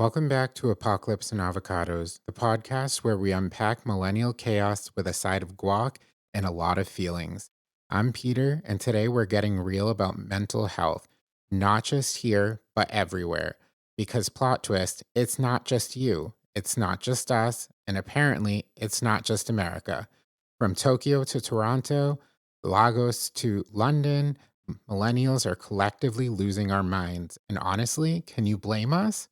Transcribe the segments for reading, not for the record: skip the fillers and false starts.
Welcome back to Apocalypse and Avocados, the podcast where we unpack millennial chaos with a side of guac and a lot of feelings. I'm Peter, and today we're getting real about mental health, not just here, but everywhere. Because, plot twist, it's not just you, it's not just us, and apparently, it's not just America. From Tokyo to Toronto, Lagos to London, millennials are collectively losing our minds. And honestly, can you blame us?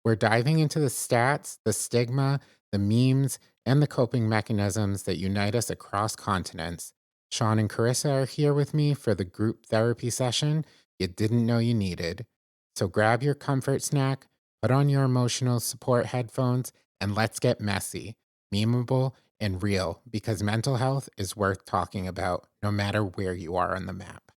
We're diving into the stats, the stigma, the memes, and the coping mechanisms that unite us across continents. Shaun and Carissa are here with me for the group therapy session you didn't know you needed. So grab your comfort snack, put on your emotional support headphones, and let's get messy, memeable, and real because mental health is worth talking about no matter where you are on the map.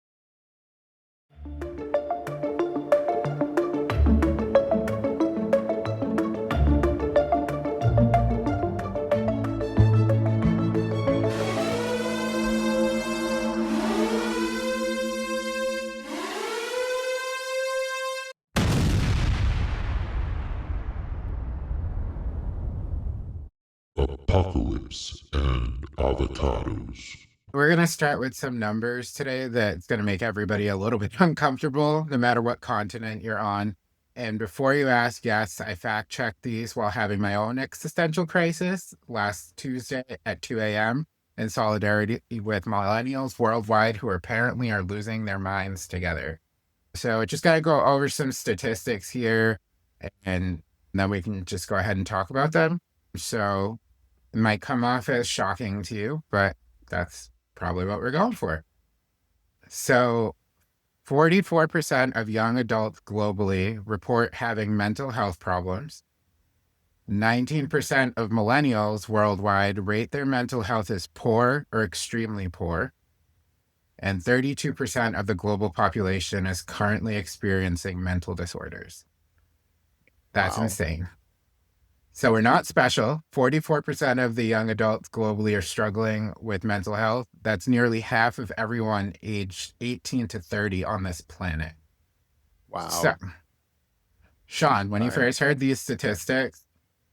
Apocalypse and Avocados. We're going to start with some numbers today that's going to make everybody a little bit uncomfortable, no matter what continent you're on. And before you ask, yes, I fact checked these while having my own existential crisis last Tuesday at 2 a.m. in solidarity with millennials worldwide who apparently are losing their minds together. So just got to go over some statistics here, and then we can just go ahead and talk about them. So it might come off as shocking to you, but that's probably what we're going for. So 44% of young adults globally report having mental health problems. 19% of millennials worldwide rate their mental health as poor or extremely poor. And 32% of the global population is currently experiencing mental disorders. That's Wow. insane. So we're not special. 44% of the young adults globally are struggling with mental health. That's nearly half of everyone aged 18 to 30 on this planet. Wow. So, Shaun, when you Sorry. first heard these statistics,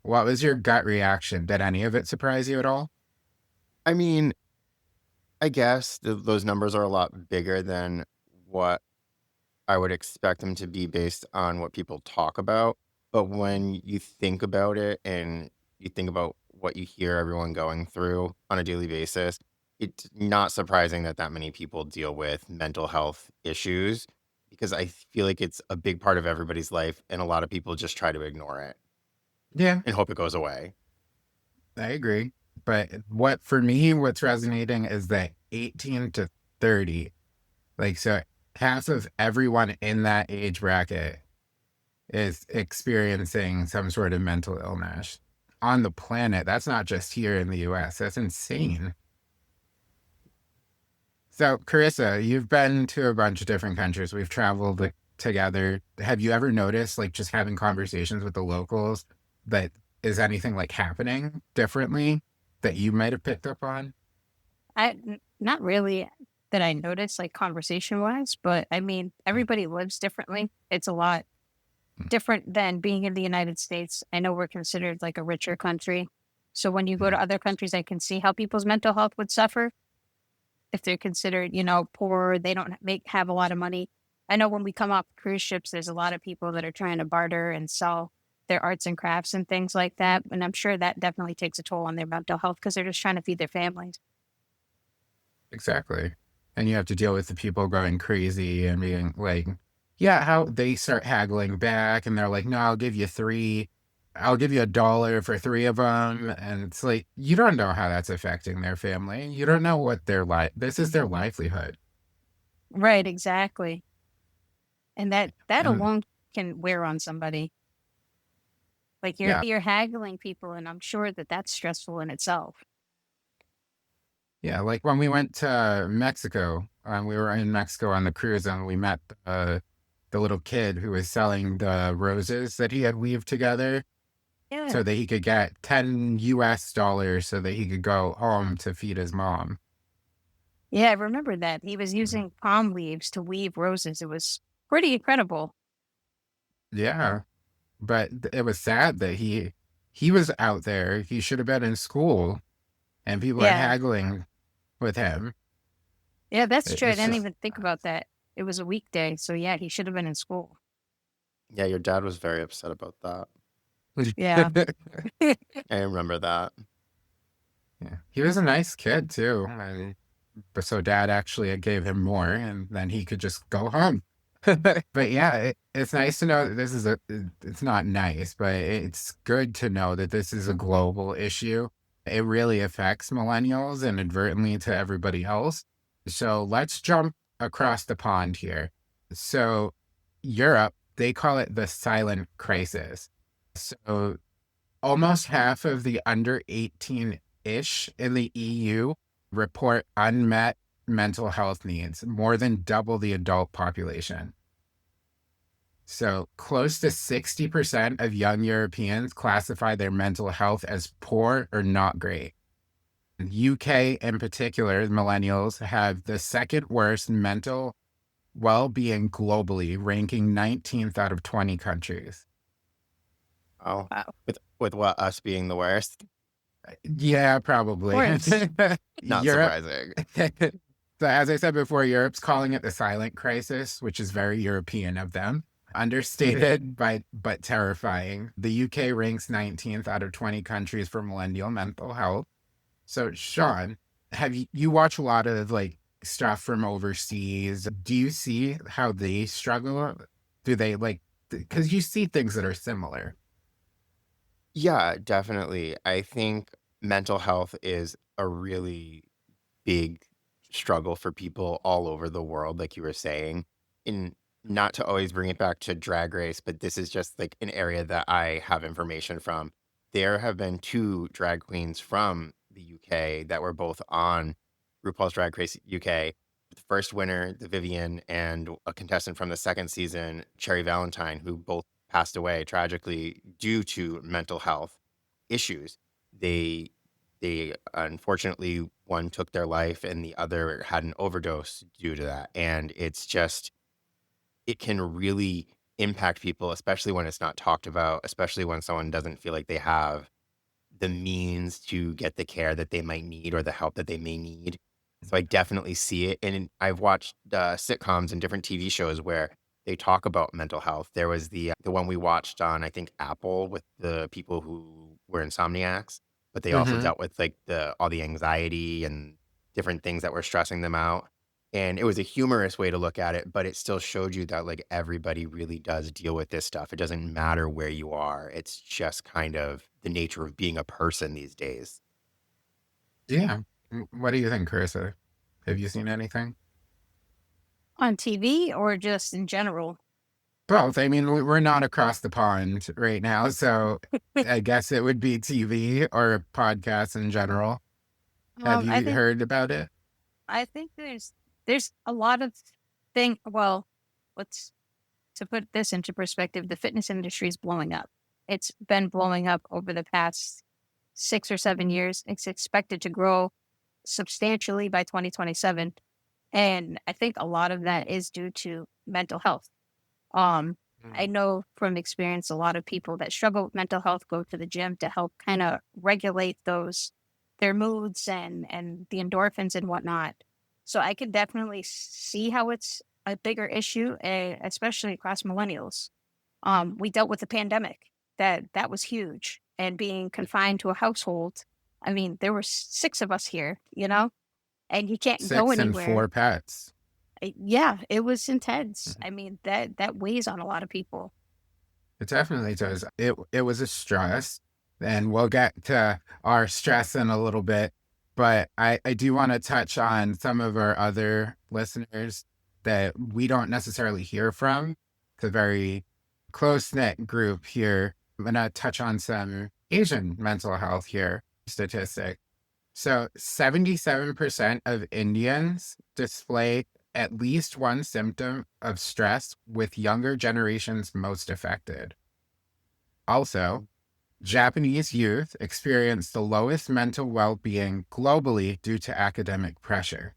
what was your gut reaction? Did any of it surprise you at all? I mean, I guess those numbers are a lot bigger than what I would expect them to be based on what people talk about. But when you think about it and you think about what you hear everyone going through on a daily basis, it's not surprising that many people deal with mental health issues because I feel like it's a big part of everybody's life and a lot of people just try to ignore it Yeah, and hope it goes away. I agree. But for me, what's resonating is that 18 to 30, so half of everyone in that age bracket is experiencing some sort of mental illness on the planet. That's not just here in the US. That's insane. So, Carissa, you've been to a bunch of different countries. We've traveled together. Have you ever noticed, just having conversations with the locals, that is anything happening differently that you might have picked up on? Not really that I noticed, conversation wise, but I mean, everybody lives differently. It's a lot different than being in the United States. I know we're considered like a richer country. So when you go to other countries, I can see how people's mental health would suffer if they're considered, poor, they don't have a lot of money. I know when we come off cruise ships, there's a lot of people that are trying to barter and sell their arts and crafts and things like that. And I'm sure that definitely takes a toll on their mental health because they're just trying to feed their families. Exactly. And you have to deal with the people going crazy and being yeah, how they start haggling back and they're like, no, I'll give you three. I'll give you $1 for three of them. And it's like, you don't know how that's affecting their family. You don't know what their this is their livelihood. Right, exactly. And that And alone can wear on somebody. Like yeah, you're haggling people, and I'm sure that that's stressful in itself. yeah. Like when we went to Mexico, we were in Mexico on the cruise and we met the little kid who was selling the roses that he had weaved together Yeah. so that he could get $10 so that he could go home to feed his mom. Yeah, I remember that. He was Mhm. using palm leaves to weave roses. It was pretty incredible. Yeah. but it was sad that he was out there. He should have been in school, and people are Yeah. haggling with him. Yeah, that's true. I It's didn't just even think about that. It was a weekday, so yeah, he should have been in school. Yeah, your dad was very upset about that. Yeah. I remember that. yeah. He was a nice kid too. But so dad actually gave him more, and then he could just go home. But yeah, it's nice to know that this is it's not nice, but it's good to know that this is a global issue. It really affects millennials and inadvertently to everybody else. So let's jump across the pond here. So Europe, they call it the silent crisis. So almost half of the under 18-ish in the EU report unmet mental health needs, more than double the adult population. So close to 60% of young Europeans classify their mental health as poor or not great. UK in particular, millennials have the second worst mental well-being globally, ranking 19th out of 20 countries. Oh, Wow. with what, us being the worst? Yeah, Of probably. course. Not Europe. surprising. So as I said before, Europe's calling it the silent crisis, which is very European of them. Understated but terrifying. The UK ranks 19th out of 20 countries for millennial mental health. So Shaun, have you watch a lot of like stuff from overseas? Do you see how they struggle? Do they like, because you see things that are similar? Yeah, definitely. I think mental health is a really big struggle for people all over the world, like you were saying. And not to always bring it back to Drag Race, but this is just like an area that I have information from. There have been two drag queens from the UK that were both on RuPaul's Drag Race UK. The first winner, the Vivian, and a contestant from the second season, Cherry Valentine, who both passed away tragically due to mental health issues. They they unfortunately, one took their life and the other had an overdose due to that, and it's just it can really impact people, especially when it's not talked about, especially when someone doesn't feel like they have the means to get the care that they might need or the help that they may need. So I definitely see it, and I've watched, sitcoms and different TV shows where they talk about mental health. There was the one we watched on, I think, Apple with the people who were insomniacs, but they also Mm-hmm. dealt with, like, the all the anxiety and different things that were stressing them out, and it was a humorous way to look at it, but it still showed you that, like, everybody really does deal with this stuff. It doesn't matter where you are. It's just kind of the nature of being a person these days. Yeah. What do you think, Carissa? Have you seen anything? On TV or just in general? Both. I mean, we're not across the pond right now, so I guess it would be TV or podcasts in general. Have I you think heard about it? I think there's a lot of well, let's to put this into perspective, the fitness industry is blowing up. It's been blowing up over the past 6 or 7 years. It's expected to grow substantially by 2027. And I think a lot of that is due to mental health. Um, I Mm. know from experience a lot of people that struggle with mental health go to the gym to help kind of regulate their moods and the endorphins and whatnot. So I could definitely see how it's a bigger issue, especially across millennials. We dealt with the pandemic that was huge, and being confined to a household. I mean, there were six of us here, and you can't go 6 and anywhere. 4 pets. Yeah, it was intense. Mhm. I mean, that weighs on a lot of people. It definitely does. It was a stress, and we'll get to our stress in a little bit. But I do want to touch on some of our other listeners that we don't necessarily hear from. It's a very close-knit group here. I'm gonna touch on some Asian mental health here statistic. So 77% of Indians display at least one symptom of stress, with younger generations most affected. Also, Japanese youth experience the lowest mental well-being globally due to academic pressure,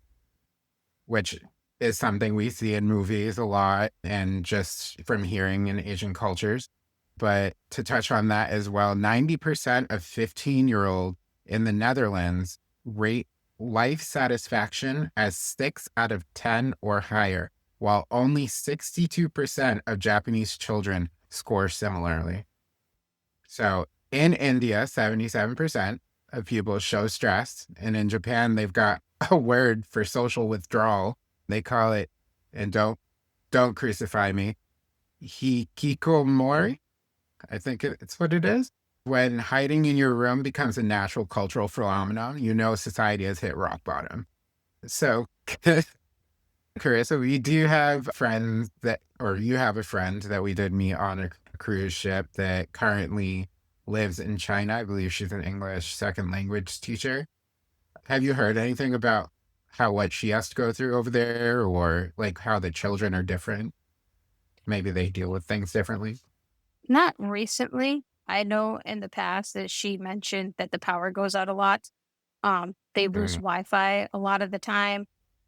which is something we see in movies a lot and just from hearing in Asian cultures. But to touch on that as well, 90% of 15-year-old in the Netherlands rate life satisfaction as 6 out of 10 or higher, while only 62% of Japanese children score similarly. So in India, 77% of people show stress. And in Japan, they've got a word for social withdrawal. They call it, and don't crucify me, hikikomori. I think it's what it is. When hiding in your room becomes a natural cultural phenomenon, you know society has hit rock bottom. So, Carissa, we do have friends that, or you have a friend that we did meet on a cruise ship that currently lives in China. I believe she's an English second language teacher. Have you heard anything about what she has to go through over there, or like how the children are different? Maybe they deal with things differently. Not recently. I know in the past that she mentioned that the power goes out a lot. They lose Mm, Wi-Fi a lot of the time,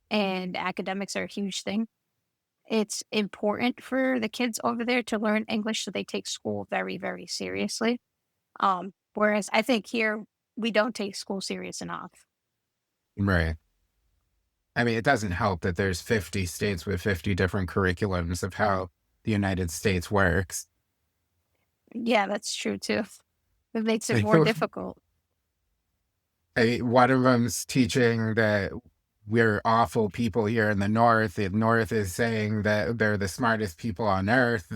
and academics are a huge thing. It's important for the kids over there to learn English, so they take school very, very seriously. Whereas I think here we don't take school serious enough. right. I mean, it doesn't help that there's 50 states with 50 different curriculums of how the United States works. Yeah, that's true too. It makes it Like, more difficult. one of them's teaching that we're awful people here in the North. The North is saying that they're the smartest people on earth.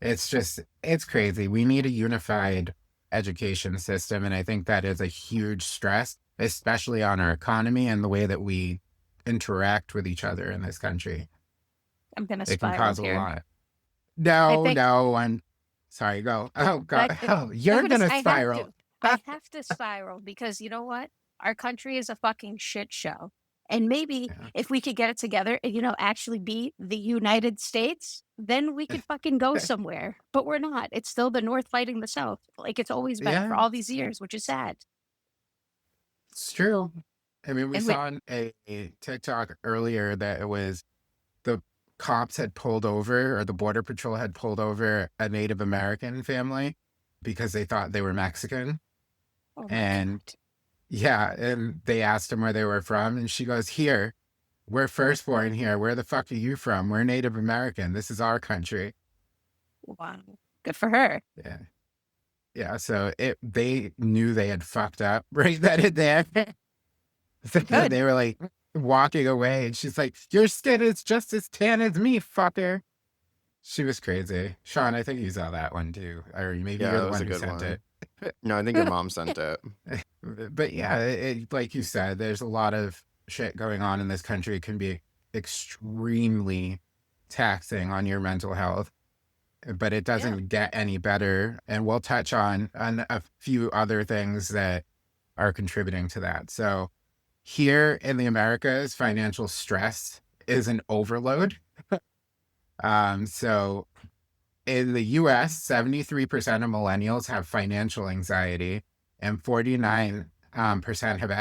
It's crazy. We need a unified education system. And I think that is a huge stress, especially on our economy and the way that we interact with each other in this country. I'm gonna It can spiral cause a here. lot. I No, think no, I'm sorry, go. Oh God, oh, I'm you're gonna. gonna I have spiral. to. I have to spiral because you know what? Our country is a fucking shit show. And maybe Yeah. if we could get it together and actually be the United States, then we could fucking go somewhere. But we're not. It's still the North fighting the South, like it's always been for Yeah, all these years, which is sad. it's true. I mean, we And we, saw on a TikTok earlier that it was the cops had pulled over, or the Border Patrol had pulled over a Native American family because they thought they were Mexican. oh my And god, yeah, and they asked him where they were from. And she goes, "Here, we're firstborn here. Where the fuck are you from? We're Native American. This is our country." wow, good for her. Yeah. Yeah. So they knew they had fucked up right then and there. So Good. they were like walking away, and she's like, "Your skin is just as tan as me, fucker." She was crazy. Shaun, I think you saw that one too. Or maybe Yeah, you're that the was one a who good sent one. it. No, I think your mom sent it. But yeah, like you said, there's a lot of shit going on in this country. It can be extremely taxing on your mental health, but it Yeah. doesn't get any better. And we'll touch on a few other things that are contributing to that. So here in the Americas, financial stress is an overload. So in the US, 73% of millennials have financial anxiety, and 49 percent have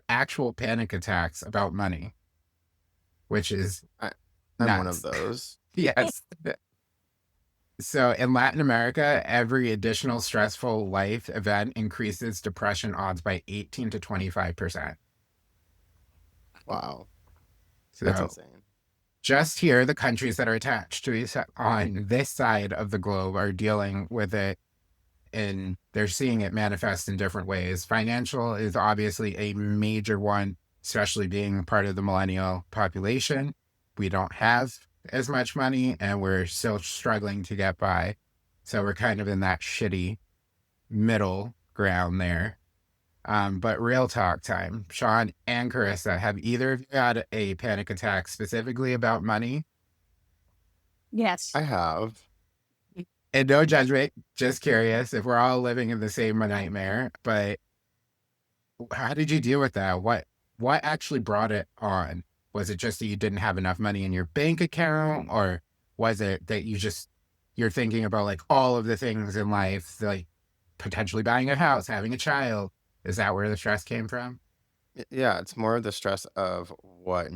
actual panic attacks about money, which is I, I'm one of nuts. those. Yes. So in Latin America, every additional stressful life event increases depression odds by 18 to 25%. Wow, that's So insane. just here, the countries that are attached to on this side of the globe are dealing with it, and they're seeing it manifest in different ways. Financial is obviously a major one, especially being part of the millennial population. We don't have as much money, and we're still struggling to get by. So we're kind of in that shitty middle ground there. But real talk time. Shaun and Carissa, have either of you had a panic attack specifically about money? Yes. I have. And no judgment, just curious if we're all living in the same nightmare. But how did you deal with that? What actually brought it on? Was it just that you didn't have enough money in your bank account, or was it that you're thinking about like all of the things in life, like potentially buying a house, having a child? Is that where the stress came from? Yeah, it's more of the stress of what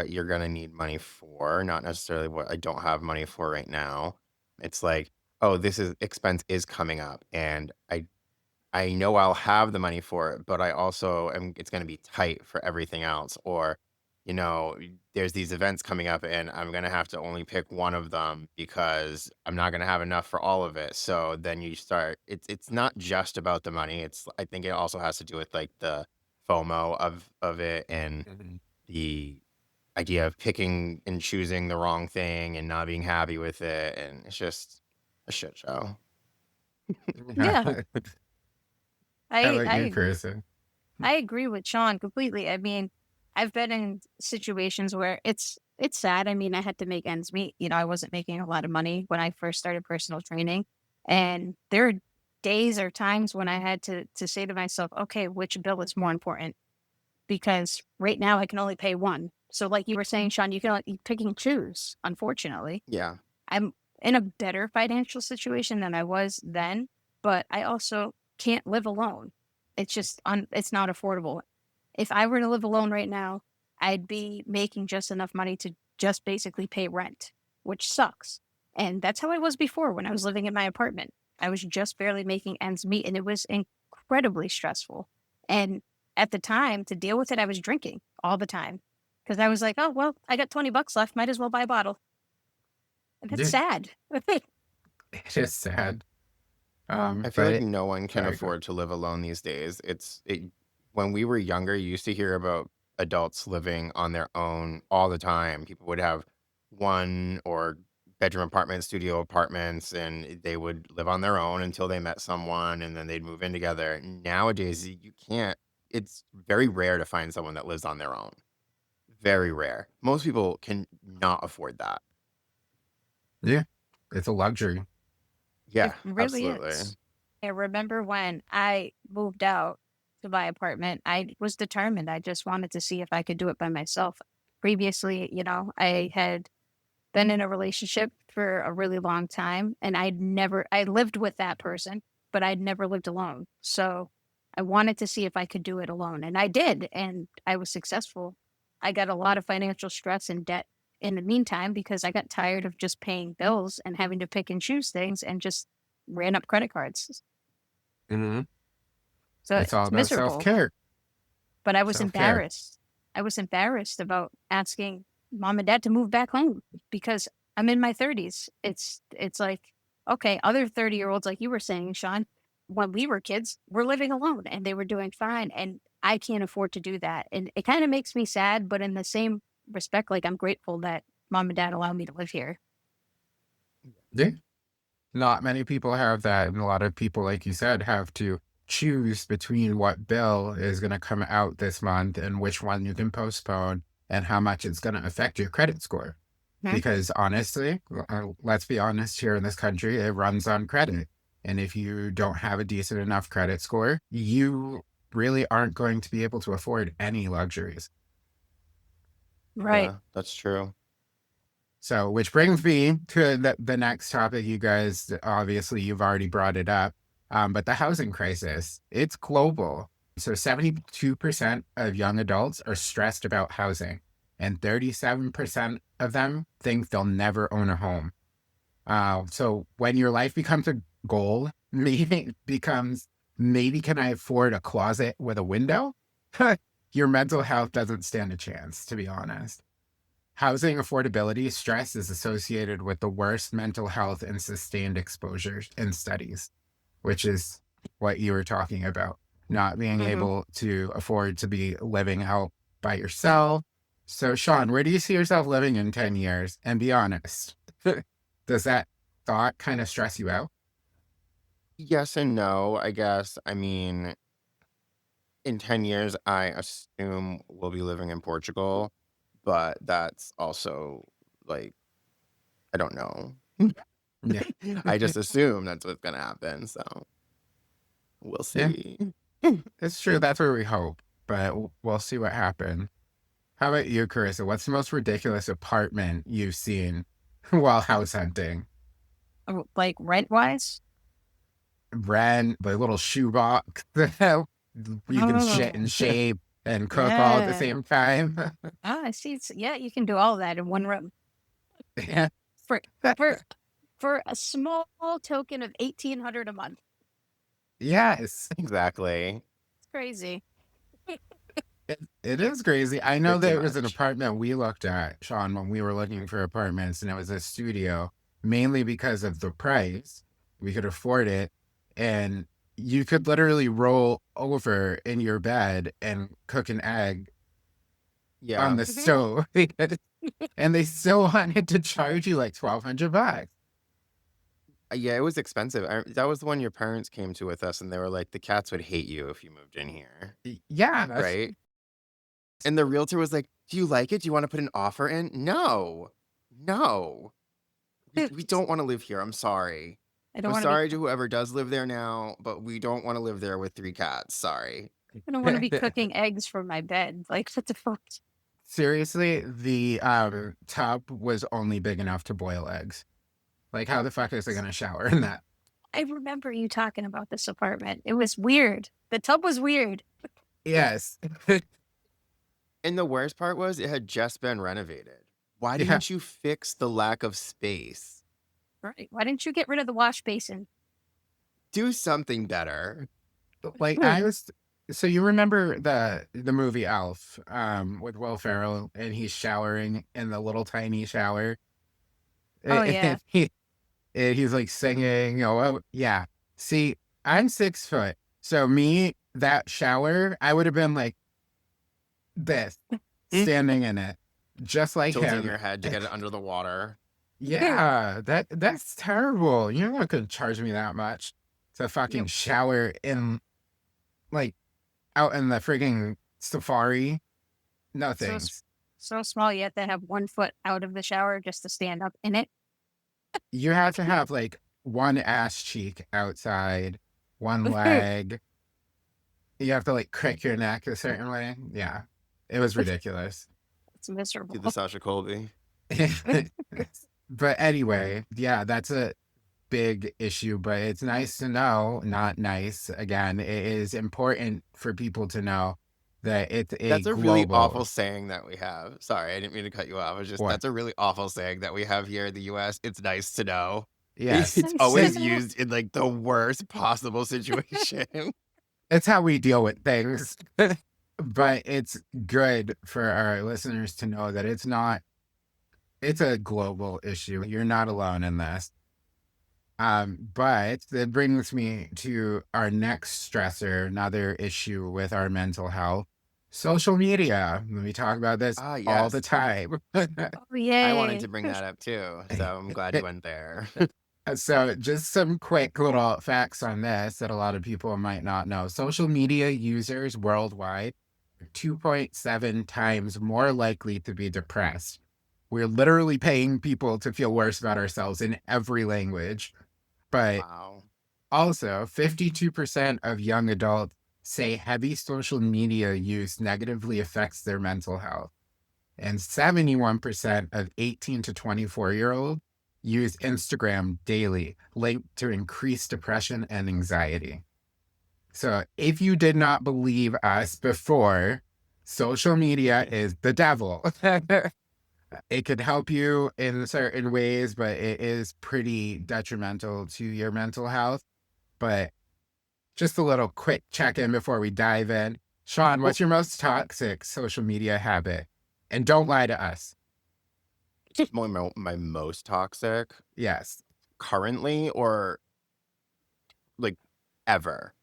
you're gonna need money for, not necessarily what I don't have money for right now. It's like oh, this is expense is coming up, and I know I'll have the money for it, but I also am it's gonna be tight for everything else. Or, there's these events coming up and I'm gonna have to only pick one of them because I'm not gonna have enough for all of it. So then you start it's not just about the money. I think it also has to do with like the FOMO of it, and Mhm. the idea of picking and choosing the wrong thing and not being happy with it, and it's just a shit show. Yeah, How I about I you, agree. Carissa? I agree with Sean completely. I mean, I've been in situations where it's sad. I mean, I had to make ends meet. I wasn't making a lot of money when I first started personal training, and there are days or times when I had to say to myself, "Okay, which bill is more important?" Because right now I can only pay one. So, like you were saying, Sean, you can only pick and choose. Unfortunately, Yeah. I'm in a better financial situation than I was then, but I also can't live alone. It's not affordable. If I were to live alone right now, I'd be making just enough money to just basically pay rent, which sucks. And that's how I was before when I was living in my apartment. I was just barely making ends meet and it was incredibly stressful. And at the time, to deal with it, I was drinking all the time because I was like, oh, well, I got 20 bucks left. Might as well buy a bottle. And that's Yeah, sad. it is sad. I feel like But no one can sorry, go. afford to live alone these days. When we were younger, you used to hear about adults living on their own all the time. People would have one or bedroom apartments, studio apartments, and they would live on their own until they met someone and then they'd move in together. Nowadays, you can't, it's very rare to find someone that lives on their own. Very rare. Most people can not afford that. Yeah, it's a luxury. It Yeah, really absolutely. is. I remember when I moved out to my apartment, I was determined. I just wanted to see if I could do it by myself. Previously, I had been in a relationship for a really long time and I lived with that person, but I'd never lived alone. So I wanted to see if I could do it alone. And I did. And I was successful. I got a lot of financial stress and debt in the meantime because I got tired of just paying bills and having to pick and choose things and just ran up credit cards. Hmm. So It's all it's about self miserable. care. But I was Self care. embarrassed. I was embarrassed about asking mom and dad to move back home because I'm in my 30s. It's like, okay, other 30-year-olds, like you were saying, Sean, when we were kids, were living alone and they were doing fine. And I can't afford to do that. And it kind of makes me sad, but in the same respect, like I'm grateful that mom and dad allow me to live here. Yeah. Not many people have that. And a lot of people, like you said, have to choose between what bill is going to come out this month and which one you can postpone and how much it's going to affect your credit score. Mhm. Because honestly, let's be honest, here in this country, it runs on credit. And if you don't have a decent enough credit score, you really aren't going to be able to afford any luxuries. Right. Yeah, that's true. So, which brings me to the next topic. You guys, obviously, you've already brought it up, but the housing crisis, it's global. So, 72% of young adults are stressed about housing, and 37% of them think they'll never own a home. So, when your life becomes a goal, maybe it becomes maybe can I afford a closet with a window? Your mental health doesn't stand a chance, to be honest. Housing affordability stress is associated with the worst mental health and sustained exposures in studies, which is what you were talking about. Not being Hmm. able to afford to be living out by yourself. So, Shaun, where do you see yourself living in 10 years? And be honest, does that thought kind of stress you out? Yes and no, I guess. I mean, in 10 years, I assume we'll be living in Portugal, but that's also like, I don't know. Yeah. I just assume that's what's gonna happen, so we'll Yeah, see. it's true. That's where we hope, but we'll see what happens. How about you, Carissa? What's the most ridiculous apartment you've seen while house hunting? Like rent wise. Rent, the little shoebox. You can shit and Oh, shave and cook all at the yeah. same time. Ah, I see. Yeah, you can do all of that in one room. Yeah. For for for a small token of $1,800 a month. Yes. Exactly. It's crazy. It is crazy. I know Pretty there was an much. apartment we looked at, Shaun, when we were looking for apartments, and it was a studio, mainly because of the price. We could afford it, and you could literally roll over in your bed and cook an egg on Yeah. the Mhm. stove, and they still wanted to charge you like $1,200. Yeah, it was expensive. That was the one your parents came to with us, and they were like, the cats would hate you if you moved in here. Yeah, that's Right? And the realtor was like, do you like it? Do you want to put an offer in? No. No. We don't want to live here. I'm sorry. I don't I'm want to be sorry to whoever does live there now, but we don't want to live there with 3 cats. Sorry. I don't want to be cooking eggs from my bed. Like, what the fuck? seriously, the tub was only big enough to boil eggs. Like, how the fuck is it gonna shower in that? I remember you talking about this apartment. It was weird. The tub was weird. Yes. And the worst part was it had just been renovated. Why Yeah. didn't you fix the lack of space? Right. Why didn't you get rid of the wash basin? Do something better. Like I was so you remember the movie Elf with Will Ferrell, and he's showering in the little tiny shower. Oh, yeah. And he's like singing, oh yeah. See, I'm 6 foot. So me, that shower, I would have been like this, standing in it, just like Tilting him. your head to get it under the water. Yeah, that's terrible. You're not gonna charge me that much to fucking Nope. shower in, like, out in the frigging safari. No So, thanks. so small you have to have 1 foot out of the shower just to stand up in it. You have to have like one ass cheek outside, one leg. You have to like crick your neck a certain way. Yeah, it was ridiculous. It's miserable. Do the Sasha Colby. But anyway, yeah, that's a big issue, but it's nice to know, not nice. Again, it is important for people to know that it's a That's a really awful global saying that we have. Sorry, I didn't mean to cut you off. It's just what? that's a really awful saying that we have here in the US. It's nice to know. Yes. It's Nice to always know. used in like the worst possible situation. It's how we deal with things. But it's good for our listeners to know that it's a global issue. You're not alone in this. But that brings me to our next stressor, another issue with our mental health. Social media. We talk about this Ah, all the yes. time. Oh, I wanted yay. to bring that up too. So I'm glad you went there. So, just some quick little facts on this that a lot of people might not know. Social media users worldwide are 2.7 times more likely to be depressed. We're literally paying people to feel worse about ourselves in every language. But Wow. also, 52% of young adults say heavy social media use negatively affects their mental health. And 71% of 18 to 24-year-olds use Instagram daily, linked to increased depression and anxiety. So if you did not believe us before, social media is the devil. It could help you in certain ways, but it is pretty detrimental to your mental health. But just a little quick check-in before we dive in. Shaun, Well, what's your most toxic social media habit? And don't lie to us. my most toxic Yes. currently or like ever.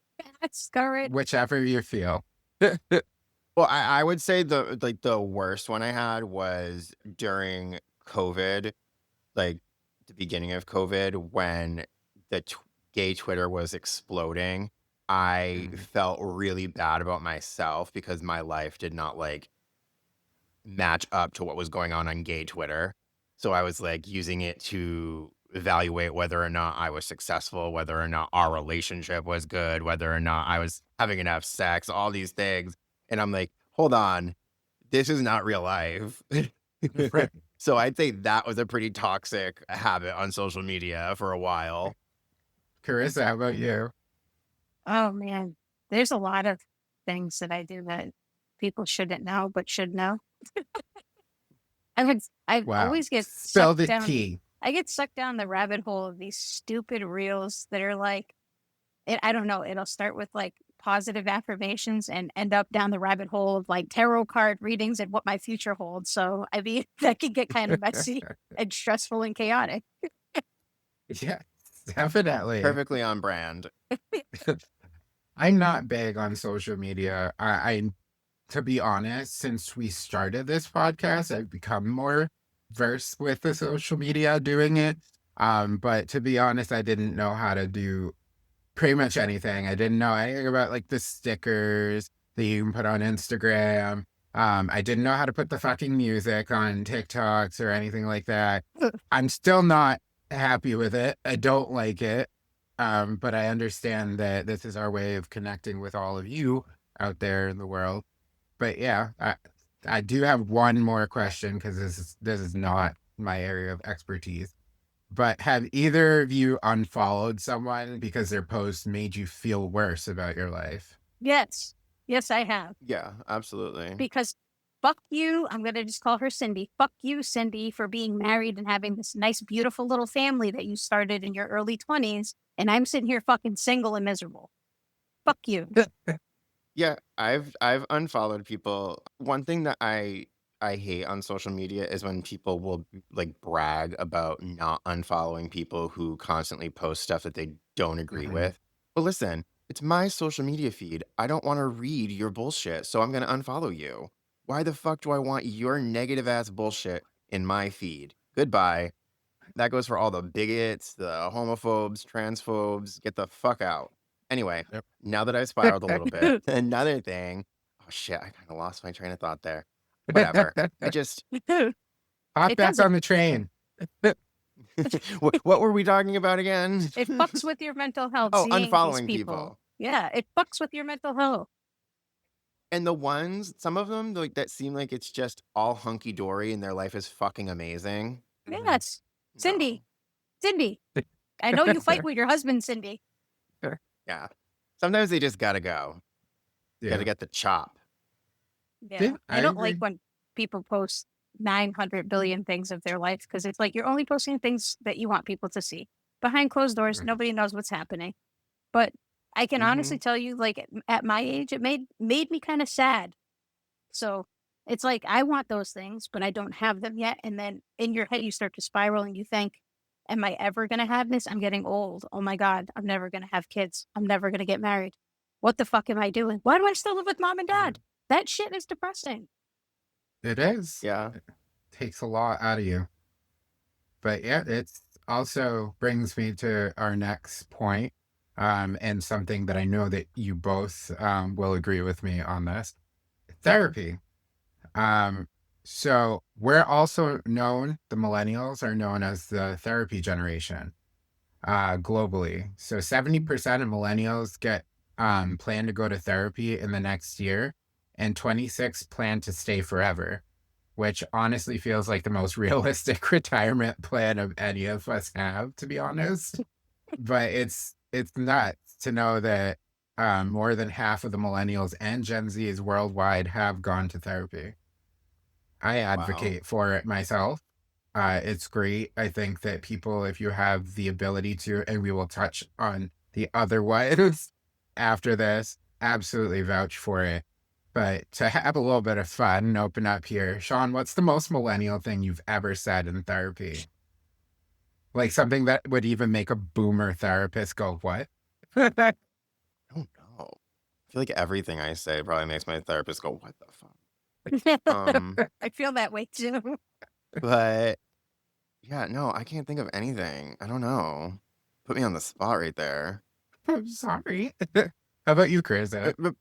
That's current. Whichever you feel. Well, I would say the worst one I had was during COVID, like the beginning of COVID when gay Twitter was exploding. I Mm. felt really bad about myself because my life did not like match up to what was going on gay Twitter. So I was like using it to evaluate whether or not I was successful, whether or not our relationship was good, whether or not I was having enough sex, all these things. And I'm like, hold on, this is not real life. Right. So I'd say that was a pretty toxic habit on social media for a while. Carissa, how about you? Oh, man. There's a lot of things that I do that people shouldn't know, but should know. I Wow. always get Spill sucked the down. tea. I get sucked down the rabbit hole of these stupid reels that are like, I don't know, it'll start with like positive affirmations and end up down the rabbit hole of like tarot card readings and what my future holds. So, I mean, that can get kind of messy and stressful and chaotic. Yeah, definitely. Perfectly on brand. I'm not big on social media. To be honest, since we started this podcast, I've become more versed with the social media doing it. But to be honest, I didn't know how to do pretty much anything. I didn't know anything about like the stickers that you can put on Instagram. I didn't know how to put the fucking music on TikToks or anything like that. I'm still not happy with it. I don't like it. But I understand that this is our way of connecting with all of you out there in the world. But yeah, I do have one more question because this is not my area of expertise. But have either of you unfollowed someone because their post made you feel worse about your life? Yes. Yes, I have. Yeah, absolutely. Because fuck you, I'm going to just call her Cindy. Fuck you, Cindy, for being married and having this nice, beautiful little family that you started in your early 20s. And I'm sitting here fucking single and miserable. Fuck you. Yeah, I've unfollowed people. One thing that I hate on social media is when people will like brag about not unfollowing people who constantly post stuff that they don't agree Mhm. with. But listen, it's my social media feed. I don't want to read your bullshit, so I'm going to unfollow you. Why the fuck do I want your negative ass bullshit in my feed? Goodbye. That goes for all the bigots, the homophobes, transphobes. Get the fuck out. Anyway, Yep. now that I've spiraled a little bit, another thing. Oh shit, I kind of lost my train of thought there. Whatever. I just Hop It back does. on the train. what were we talking about again? It fucks with your mental health Oh, seeing these unfollowing people. people. Yeah, it fucks with your mental health. And the ones, some of them like that seem like it's just all hunky dory and their life is fucking amazing. Yes. No. Cindy, I know you fight with your husband, Cindy. Yeah. Sometimes they just gotta go. Gotta Yeah. get the chop. Yeah. I I don't like agree. when people post 900 billion things of their life because it's like you're only posting things that you want people to see. Behind closed doors, Mhm. nobody knows what's happening. But I can honestly Mhm. tell you, like at my age, it made me kind of sad. So it's like I want those things, but I don't have them yet. And then in your head, you start to spiral and you think, am I ever going to have this? I'm getting old. Oh my God, I'm never going to have kids. I'm never going to get married. What the fuck am I doing? Why do I still live with mom and dad? That shit is depressing. It is. Yeah. It takes a lot out of you. But yeah, it's also brings me to our next point, and something that I know that you both will agree with me on this. Therapy. Um, so we're also known, the millennials are known as the therapy generation globally. So 70% of millennials plan to go to therapy in the next year, and 26 plan to stay forever, which honestly feels like the most realistic retirement plan of any of us have, to be honest. But it's nuts to know that more than half of the millennials and Gen Zs worldwide have gone to therapy. I Wow. advocate for it myself. It's great. I think that people, if you have the ability to, and we will touch on the other ones after this, absolutely vouch for it. But to have a little bit of fun and open up here, Shaun, what's the most millennial thing you've ever said in therapy? Like something that would even make a boomer therapist go, what? I don't know. I feel like everything I say probably makes my therapist go, "What the fuck?" I feel that way too. But yeah, no, I can't think of anything. I don't know. Put me on the spot right there. I'm sorry. How about you, Carissa? But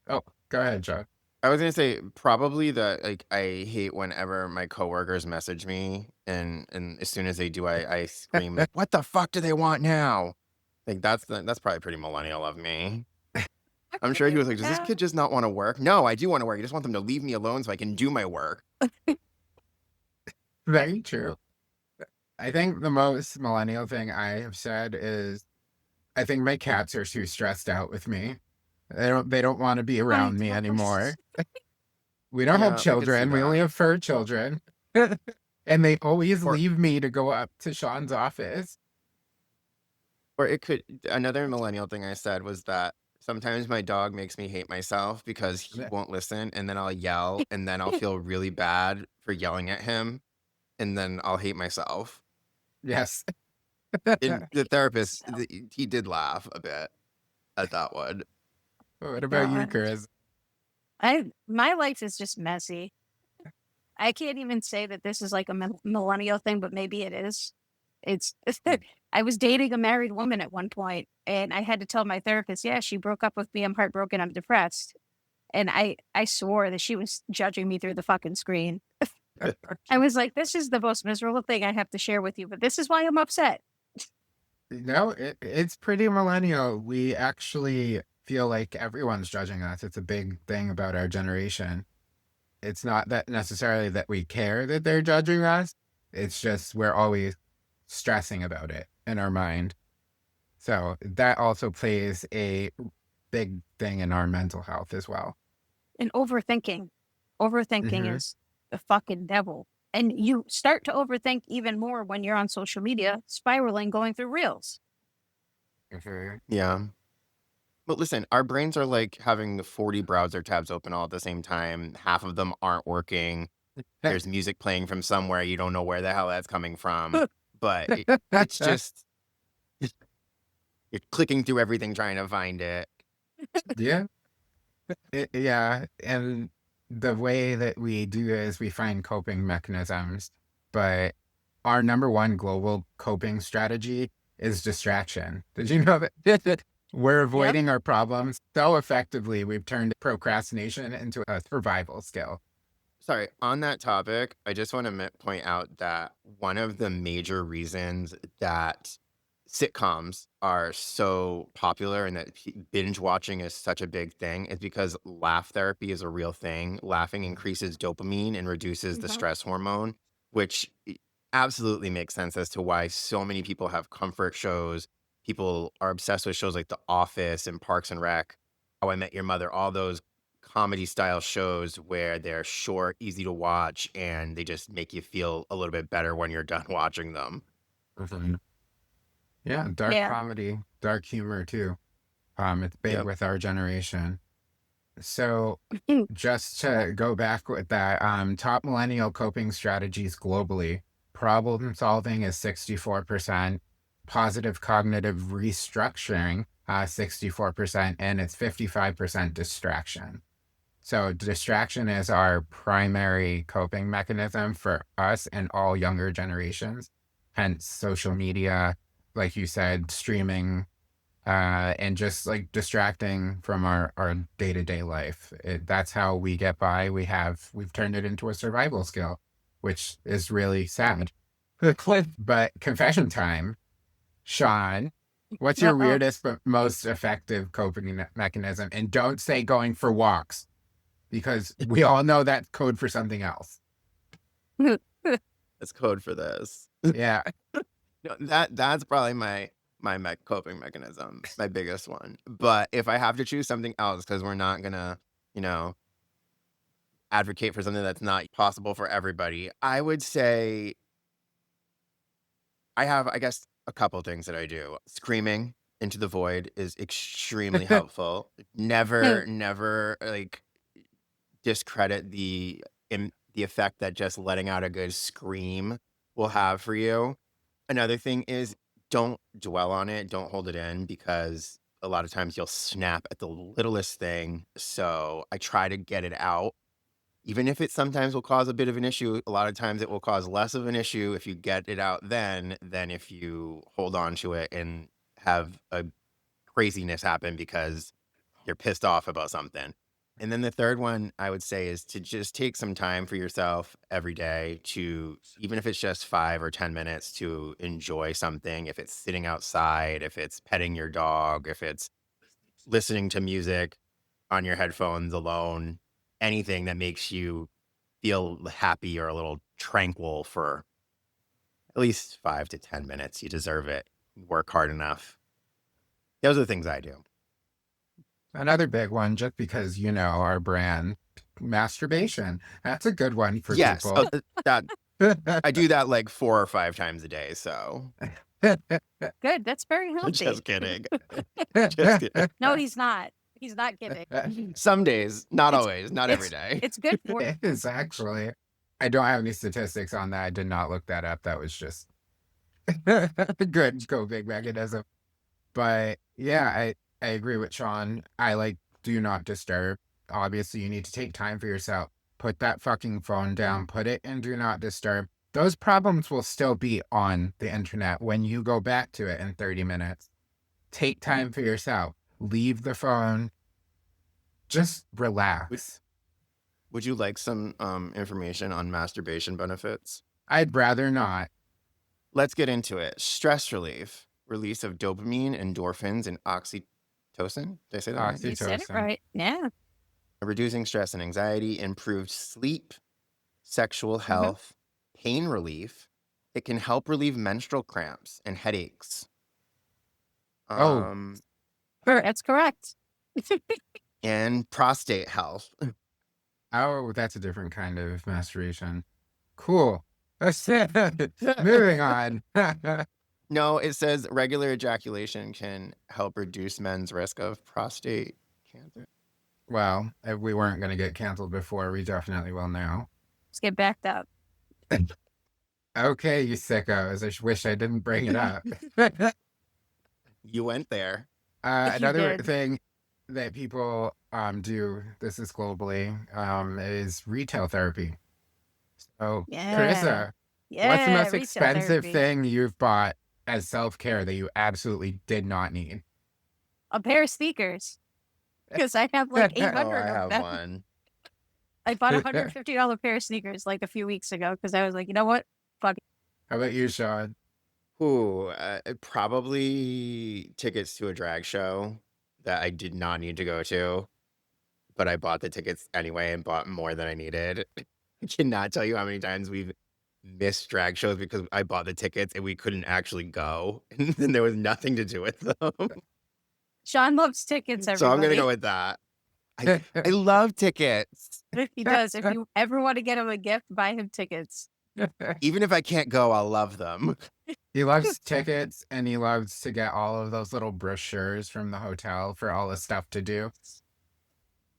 Oh, go ahead, John. I was gonna say probably that like I hate whenever my coworkers message me and as soon as they do I scream like, "What the fuck do they want now?" Like that's probably pretty millennial of me. I'm sure he was like, "Does this Yeah. kid just not want to work?" No, I do want to work. I just want them to leave me alone so I can do my work. Very true. I think the most millennial thing I have said is I think my cats are too stressed out with me. They don't want to be I around me don't. anymore. We don't have Yeah, I could see children. We only that. have fur children. And they always Or leave me to go up to Shaun's office. or it could another millennial thing I said was that sometimes my dog makes me hate myself because he won't listen, and then I'll yell, and then I'll feel really bad for yelling at him, and then I'll hate myself. Yes. And the therapist, he did laugh a bit at that one. What about you, God. Chris? My life is just messy. I can't even say that this is like a millennial thing, but maybe it is. It's I was dating a married woman at one point, and I had to tell my therapist, yeah, she broke up with me. I'm heartbroken. I'm depressed. And I swore that she was judging me through the fucking screen. I was like, this is the most miserable thing I have to share with you, but this is why I'm upset. No, it's pretty millennial. We actually feel like everyone's judging us. It's a big thing about our generation. It's not that necessarily that we care that they're judging us. It's just we're always stressing about it in our mind. So that also plays a big thing in our mental health as well. And overthinking. Overthinking Hmm. is the fucking devil. And you start to overthink even more when you're on social media, spiraling, going through reels. Yeah. But listen, our brains are like having 40 browser tabs open all at the same time. Half of them aren't working. There's music playing from somewhere. You don't know where the hell that's coming from. But it's just, you're clicking through everything trying to find it. Yeah. Yeah. And the way that we do is we find coping mechanisms, but our number one global coping strategy is distraction. Did you know that we're Yep. avoiding our problems so effectively? We've turned procrastination into a survival skill. Sorry, on that topic, I just want to point out that one of the major reasons that sitcoms are so popular and that binge watching is such a big thing is because laugh therapy is a real thing. Laughing increases dopamine and reduces the Mhm. stress hormone, which absolutely makes sense as to why so many people have comfort shows. People are obsessed with shows like The Office and Parks and Rec, How I Met Your Mother, all those comedy style shows where they're short, easy to watch, and they just make you feel a little bit better when you're done watching them. Mhm. Yeah, dark Yeah. comedy, dark humor too. It's big Yep. with our generation. So just to go back with that, top millennial coping strategies globally, problem solving is 64%, positive cognitive restructuring, 64%, and it's 55% distraction. So distraction is our primary coping mechanism for us and all younger generations. Hence social media, like you said, streaming, and just like distracting from our day-to-day life. That's how we get by. We've turned it into a survival skill, which is really sad. But confession time, Shaun, what's your Uh-oh. weirdest but most effective coping mechanism? And don't say going for walks, because we all know that's code for something else. That's code for this. Yeah. No, that's probably my coping mechanism, my biggest one. But if I have to choose something else, because we're not gonna, you know, advocate for something that's not possible for everybody, I would say I have, I guess, a couple things that I do. Screaming into the void is extremely helpful. Never like discredit the effect that just letting out a good scream will have for you. Another thing is don't dwell on it, don't hold it in because a lot of times you'll snap at the littlest thing. So I try to get it out. Even if it sometimes will cause a bit of an issue, a lot of times it will cause less of an issue if you get it out then than if you hold on to it and have a craziness happen because you're pissed off about something. And then the third one I would say is to just take some time for yourself every day to, even if it's just 5 or 10 minutes, to enjoy something. If it's sitting outside, if it's petting your dog, if it's listening to music on your headphones alone, anything that makes you feel happy or a little tranquil for at least 5 to 10 minutes. You deserve it. Work hard enough. Those are the things I do. Another big one, just because our brand, masturbation. That's a good one for Yes, people. that I do that like 4 or 5 times a day, so Good. That's very healthy. just kidding. Just kidding. No, he's not. He's not kidding. Some days, not It's- always, not every day. It's good for It is actually. I don't have any statistics on that. I did not look that up. That was just good coping mechanism. But yeah, I agree with Shaun. I like do not disturb. Obviously, you need to take time for yourself. Put that fucking phone down, put it in do not disturb. Those problems will still be on the internet when you go back to it in 30 minutes. Take time for yourself. Leave the phone. Just relax. Would you like some information on masturbation benefits? I'd rather not. Let's get into it. Stress relief, release of dopamine, endorphins, and oxytocin. Did I say that right? You said it Oxytocin. right. Yeah. Reducing stress and anxiety, improved sleep, sexual health, pain relief. It can help relieve menstrual cramps and headaches. Oh. That's correct. And prostate health. Oh, that's a different kind of masturbation. Cool. That's it. Moving on. No, it says regular ejaculation can help reduce men's risk of prostate cancer. Well, if we weren't going to get canceled before, we definitely will now. Let's get backed up. Okay, you sickos. I wish I didn't bring it up. You went there. Another did. thing that people do, this is globally, is retail therapy. So, Yeah. Carissa, Yeah. what's the most retail expensive therapy. thing you've bought as self-care that you absolutely did not need? A pair of sneakers. Because I have like 800 Oh, I of have them. one. I bought a $150 pair of sneakers like a few weeks ago because I was like, you know what? Fuck it. How about you, Shaun? Ooh, probably tickets to a drag show that I did not need to go to, but I bought the tickets anyway and bought more than I needed. I cannot tell you how many times we've missed drag shows because I bought the tickets and we couldn't actually go, and then there was nothing to do with them. Shaun loves tickets, everybody. So I'm gonna go with that. I love tickets. He does. If you ever want to get him a gift, buy him tickets. Even if I can't go, I'll love them. He loves tickets, and he loves to get all of those little brochures from the hotel for all the stuff to do.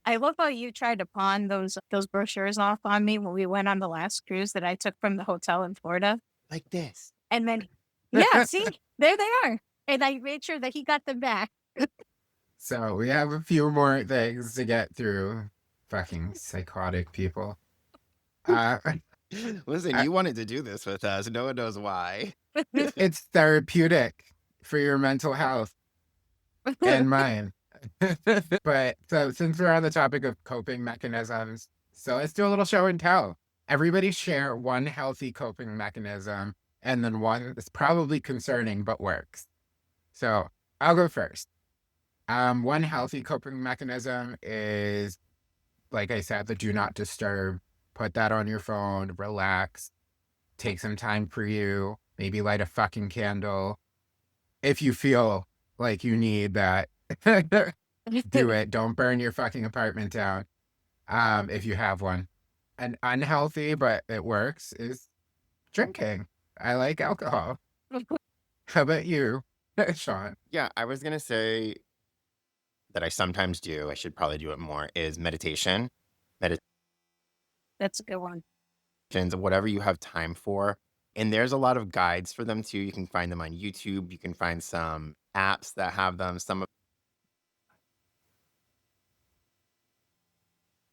I love how you tried to pawn those brochures off on me when we went on the last cruise that I took from the hotel in Florida. Like this. And then, yeah, see, there they are. And I made sure that he got them back. So we have a few more things to get through. Fucking psychotic people. Listen, you wanted to do this with us. No one knows why. It's therapeutic for your mental health and mine. But so since we're on the topic of coping mechanisms, so let's do a little show and tell. Everybody share one healthy coping mechanism and then one that's probably concerning but works. So I'll go first. One healthy coping mechanism is, like I said, the do not disturb. Put that on your phone, relax, take some time for you, maybe light a fucking candle. If you feel like you need that, do it. Don't burn your fucking apartment down. If you have one. An unhealthy, but it works, is drinking. I like alcohol. How about you, Shaun? Yeah, I was gonna say that I sometimes do, I should probably do it more, is meditation. That's a good one. Whatever you have time for. And there's a lot of guides for them too. You can find them on YouTube. You can find some apps that have them. Some of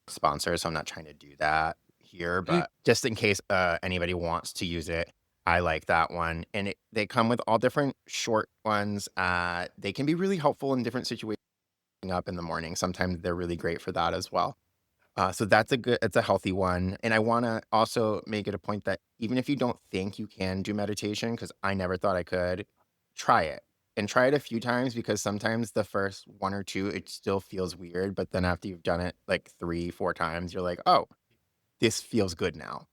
sponsors, so I'm not trying to do that here, but just in case anybody wants to use it, I like that one. And they come with all different short ones. They can be really helpful in different situations. Up in the morning, sometimes they're really great for that as well. So it's a healthy one. And I want to also make it a point that even if you don't think you can do meditation, because I never thought I could, try it. And try it a few times, because sometimes the first one or two, it still feels weird. But then after you've done it like 3-4 times, you're like, oh, this feels good now.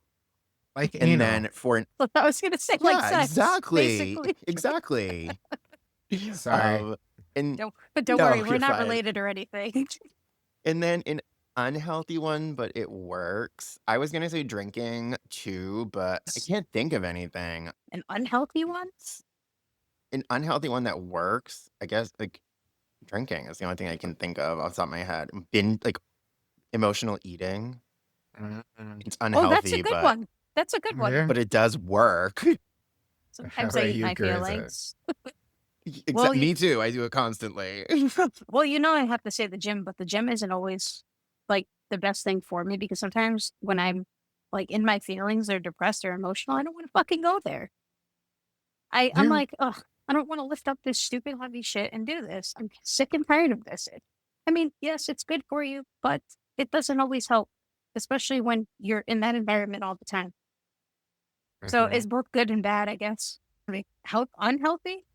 Like, And then for I was going to say, like yeah, sex, exactly, basically. exactly. Sorry. And Don't No, worry, we're you're not fine. related or anything. And then in unhealthy one, but it works. I was gonna say drinking too, but I can't think of anything. An unhealthy one? S An unhealthy one that works, I guess, like, drinking is the only thing I can think of off the top of my head. Emotional eating. Mm, It's Oh, that's a unhealthy, good but one. That's a good one. yeah. but it does work. How Sometimes I about eat you, my Carissa? feelings. Well, Me too, I do it constantly. I have to say the gym, but the gym isn't always like the best thing for me because sometimes when I'm like in my feelings or depressed or emotional, I don't want to fucking go there. I'm Yeah. like, ugh, I don't want to lift up this stupid heavy shit and do this. I'm sick and tired of this. I mean, yes, it's good for you, but it doesn't always help, especially when you're in that environment all the time. So Mhm. it's both good and bad, I guess. I mean, unhealthy?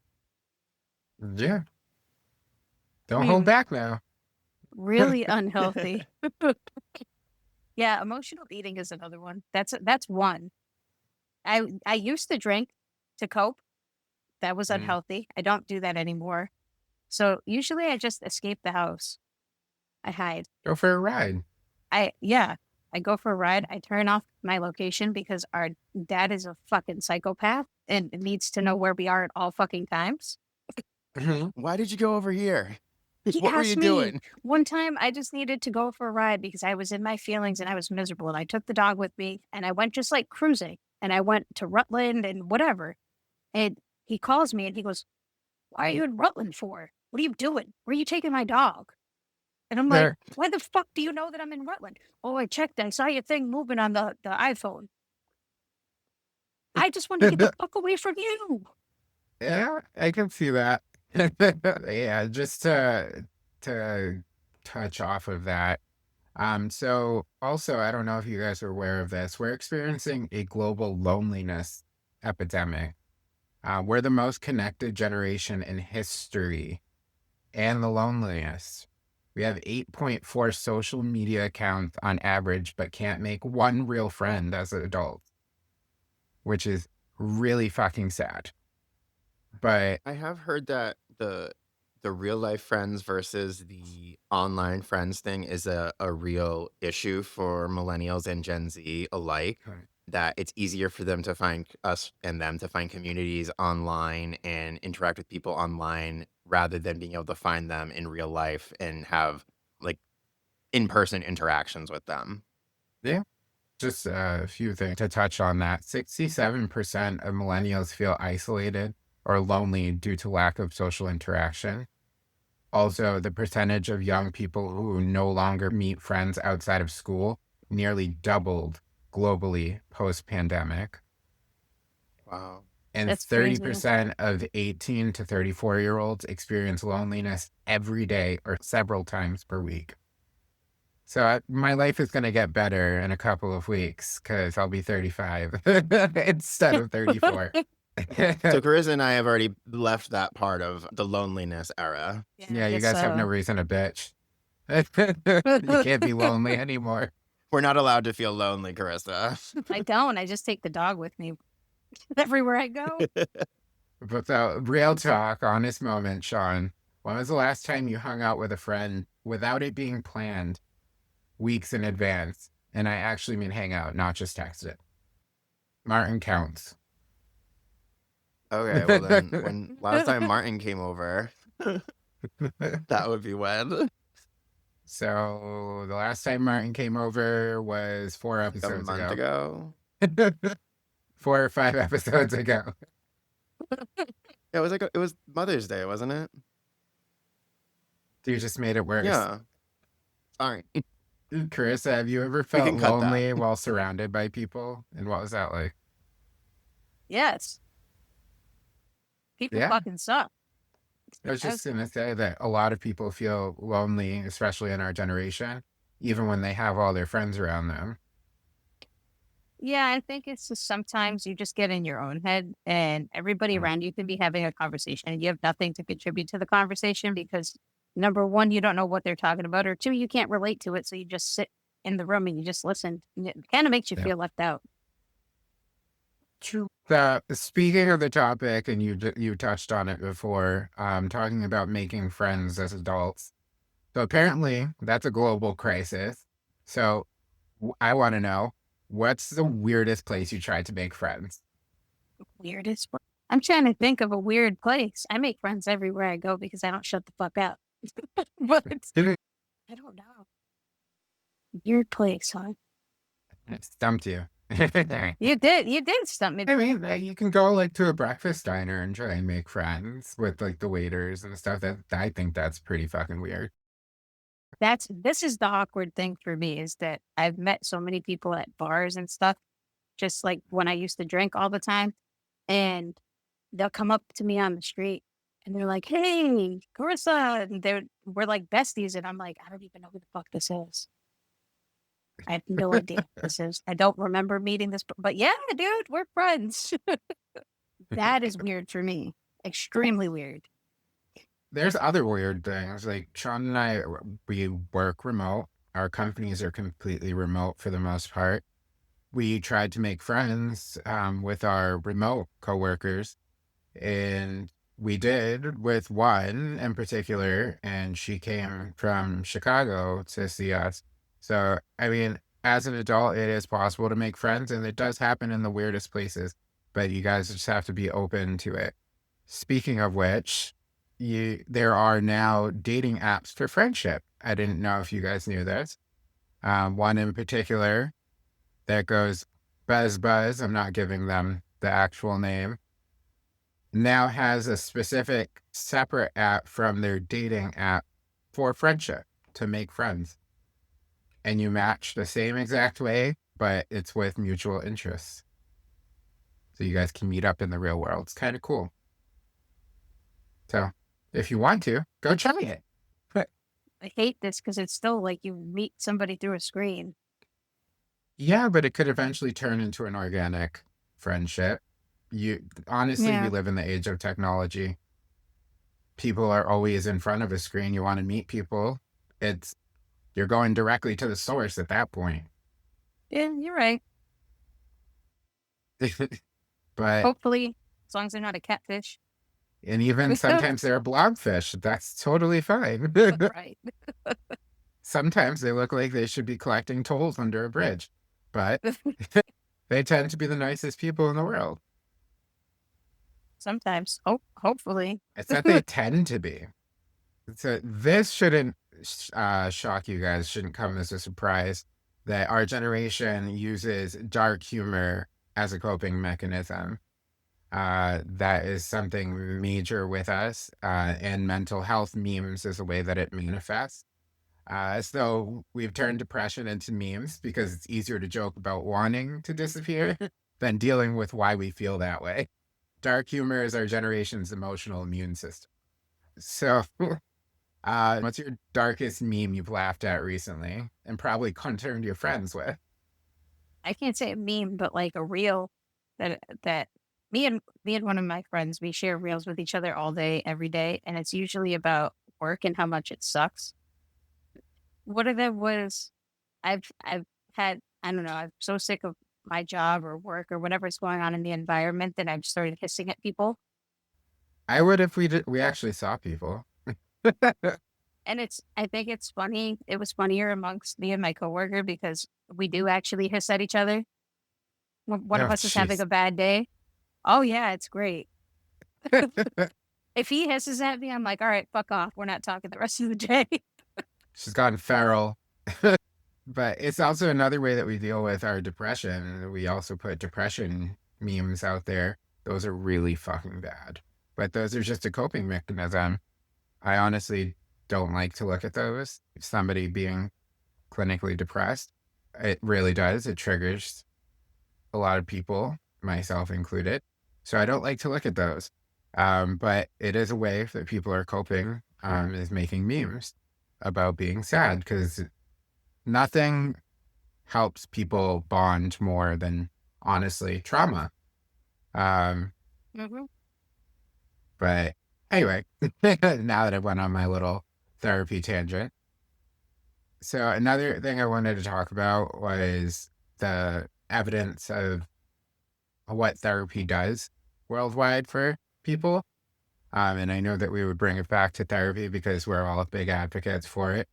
Yeah. Don't hold Hmm, back now. really unhealthy. Yeah, emotional eating is another one. That's one. I used to drink to cope. That was Mm. unhealthy. I don't do that anymore. So usually I just escape the house. I hide. Go for a ride. Yeah, I go for a ride. I turn off my location because our dad is a fucking psychopath and needs to know where we are at all fucking times. Mhm. Why did you go over here? He What were you asked me doing? one time, I just needed to go for a ride because I was in my feelings and I was miserable. And I took the dog with me and I went just like cruising and I went to Rutland and whatever. And he calls me and he goes, "Why are you in Rutland for? What are you doing? Where are you taking my dog?" And I'm like, There. "Why the fuck do you know that I'm in Rutland?" "Oh, I checked. I saw your thing moving on the iPhone." I just want to get the fuck away from you. Yeah, I can see that. Yeah, just to touch off of that. So also, I don't know if you guys are aware of this. We're experiencing a global loneliness epidemic. We're the most connected generation in history, and the loneliest. We have 8.4 social media accounts on average, but can't make one real friend as adults, which is really fucking sad. But I have heard that the real life friends versus the online friends thing is a real issue for millennials and Gen Z alike. That it's easier for them to find us and them to find communities online and interact with people online rather than being able to find them in real life and have like in-person interactions with them. yeah, just a few things to touch on that. 67% of millennials feel isolated or lonely due to lack of social interaction. Also, the percentage of young people who no longer meet friends outside of school nearly doubled globally post-pandemic. Wow. And That's crazy. 30% of 18 to 34-year-olds experience loneliness every day or several times per week. So my life is going to get better in a couple of weeks because I'll be 35 instead of 34. So Carissa and I have already left that part of the loneliness era. Yeah, I Yeah, you guess guys have no so. reason to bitch. You can't be lonely anymore. We're not allowed to feel lonely, Carissa. I don't. I just take the dog with me everywhere I go. But real talk, honest moment, Shaun. When was the last time you hung out with a friend without it being planned weeks in advance? And I actually mean hang out, not just text it. Martin counts. Okay, well then, when last time Martin came over, that would be when? So the last time Martin came over was 4 Like a episodes month ago. ago? 4 or 5 episodes ago. Yeah, it was Mother's Day, wasn't it? You just made it worse. Yeah. Sorry. Carissa, have you ever We felt can cut that. lonely while surrounded by people? And what was that like? Yes, people Yeah. fucking suck. I was I just was, gonna say that a lot of people feel lonely, especially in our generation, even when they have all their friends around them. yeah, I think it's just sometimes you just get in your own head and everybody Mm, around you can be having a conversation and you have nothing to contribute to the conversation because number one, you don't know what they're talking about, or two, you can't relate to it. So you just sit in the room and you just listen. And it kind of makes you yeah. feel left out. True. Speaking of the topic, and you touched on it before, talking about making friends as adults. So apparently, that's a global crisis. So I want to know, what's the weirdest place you tried to make friends? Weirdest. I'm trying to think of a weird place. I make friends everywhere I go because I don't shut the fuck up. But I don't know. Weird place, huh? Stumped you. You did stump me. I mean, you can go like to a breakfast diner and try and make friends with like the waiters and stuff. That I think that's pretty fucking weird. This is the awkward thing for me is that I've met so many people at bars and stuff, just like when I used to drink all the time, and they'll come up to me on the street and they're like, "Hey, Carissa," and we're like besties, and I'm like, I don't even know who the fuck this is. I have no idea who this is. I don't remember meeting this, but yeah, dude, we're friends. That is weird for me. Extremely weird. There's other weird things. Like Shaun and I, we work remote. Our companies are completely remote for the most part. We tried to make friends with our remote coworkers, and we did with one in particular, and she came from Chicago to see us. So, I mean, as an adult, it is possible to make friends, and it does happen in the weirdest places, but you guys just have to be open to it. Speaking of which, there are now dating apps for friendship. I didn't know if you guys knew this. One in particular that goes Buzz Buzz, I'm not giving them the actual name, now has a specific separate app from their dating app for friendship to make friends. And you match the same exact way, but it's with mutual interests. So you guys can meet up in the real world. It's kind of cool. So if you want to, go try it. But I hate this because it's still like you meet somebody through a screen. yeah, but it could eventually turn into an organic friendship. You honestly, we Yeah. live in the age of technology. People are always in front of a screen. You want to meet people. It's You're going directly to the source at that point. Yeah, you're right. But Hopefully, as long as they're not a catfish. and even sometimes they're a blobfish. That's totally fine. Right. Sometimes they look like they should be collecting tolls under a bridge, but they tend to be the nicest people in the world. Sometimes. Hopefully. It's that they tend to be. So this shouldn't shock you guys, shouldn't come as a surprise that our generation uses dark humor as a coping mechanism. That is something major with us, and mental health memes is a way that it manifests. So we've turned depression into memes because it's easier to joke about wanting to disappear than dealing with why we feel that way. Dark humor is our generation's emotional immune system. So, what's your darkest meme you've laughed at recently and probably concerned your friends with? I can't say a meme, but like a reel that me and one of my friends, we share reels with each other all day, every day, and it's usually about work and how much it sucks. One of them was I've had I don't know, I'm so sick of my job or work or whatever's going on in the environment that I've started hissing at people. I would if we actually saw people. And I think it's funny. It was funnier amongst me and my coworker because we do actually hiss at each other when one Oh, of us is having jeez. a bad day. Oh yeah, it's great. If he hisses at me, I'm like, all right, fuck off. We're not talking the rest of the day. She's gotten feral. But it's also another way that we deal with our depression. We also put depression memes out there. Those are really fucking bad. But those are just a coping mechanism. I honestly don't like to look at those. Somebody being clinically depressed, it really does. It triggers a lot of people, myself included. So I don't like to look at those. But it is a way that people are coping, is making memes about being sad because nothing helps people bond more than honestly trauma. Um, Hmm. but anyway, now that I went on my little therapy tangent. So another thing I wanted to talk about was the evidence of what therapy does worldwide for people. And I know that we would bring it back to therapy because we're all big advocates for it.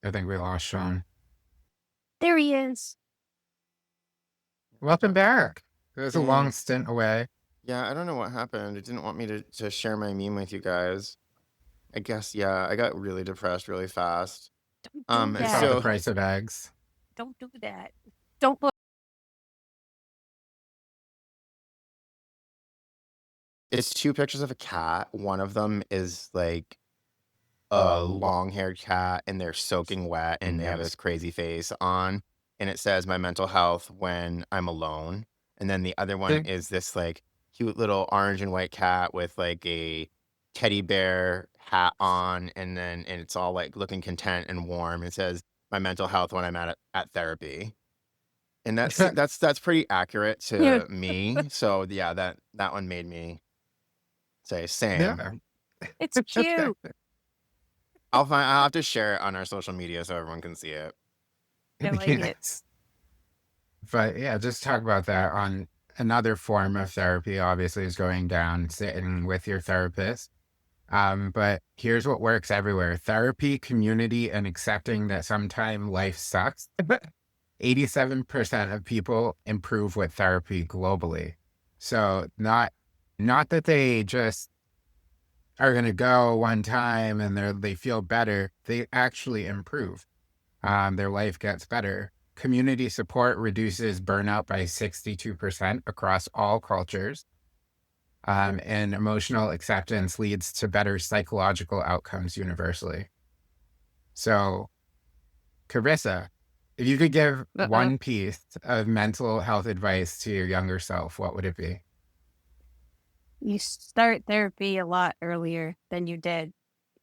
I think we lost Shaun. There he is. Welcome back. It was a long Thanks. stint away. Yeah, I don't know what happened. It didn't want me to share my meme with you guys. I guess, yeah, I got really depressed really fast. Don't do It's all the that. So price of eggs. Don't do that. Don't look. it's two pictures of a cat. One of them is like a long-haired cat, and they're soaking wet, and they have this crazy face on, and it says, "My mental health when I'm alone." And then the other one is this, like, cute little orange and white cat with, like, a teddy bear hat on, and it's all, like, looking content and warm. It says, "My mental health when I'm at therapy." And that's pretty accurate Yeah, to me. So, yeah, that one made me say, "Same." Yeah. it's cute. I'll have to share it on our social media so everyone can see it. I like it. Yes. But yeah, just talk about that on another form of therapy, obviously, is going down, sitting with your therapist. But here's what works everywhere: therapy, community, and accepting that sometimes life sucks. 87% of people improve with therapy globally. So not that they just are going to go one time and they feel better. They actually improve. Their life gets better. Community support reduces burnout by 62% across all cultures. And emotional acceptance leads to better psychological outcomes universally. So, Carissa, if you could give Uh-oh. one piece of mental health advice to your younger self, what would it be? You start therapy a lot earlier than you did.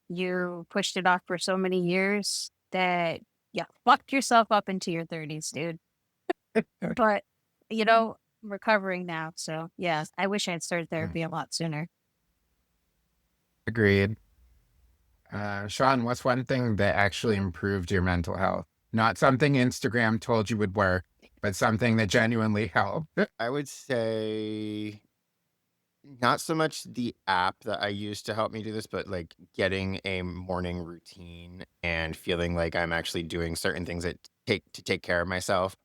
You pushed it off for so many years that you fucked yourself up into your 30s, dude. But, I'm recovering now. So, yeah, I wish I had started therapy a lot sooner. Agreed. Shaun, what's one thing that actually improved your mental health? Not something Instagram told you would work, but something that genuinely helped. I would say not so much the app that I use to help me do this, but like getting a morning routine and feeling like I'm actually doing certain things that take care of myself.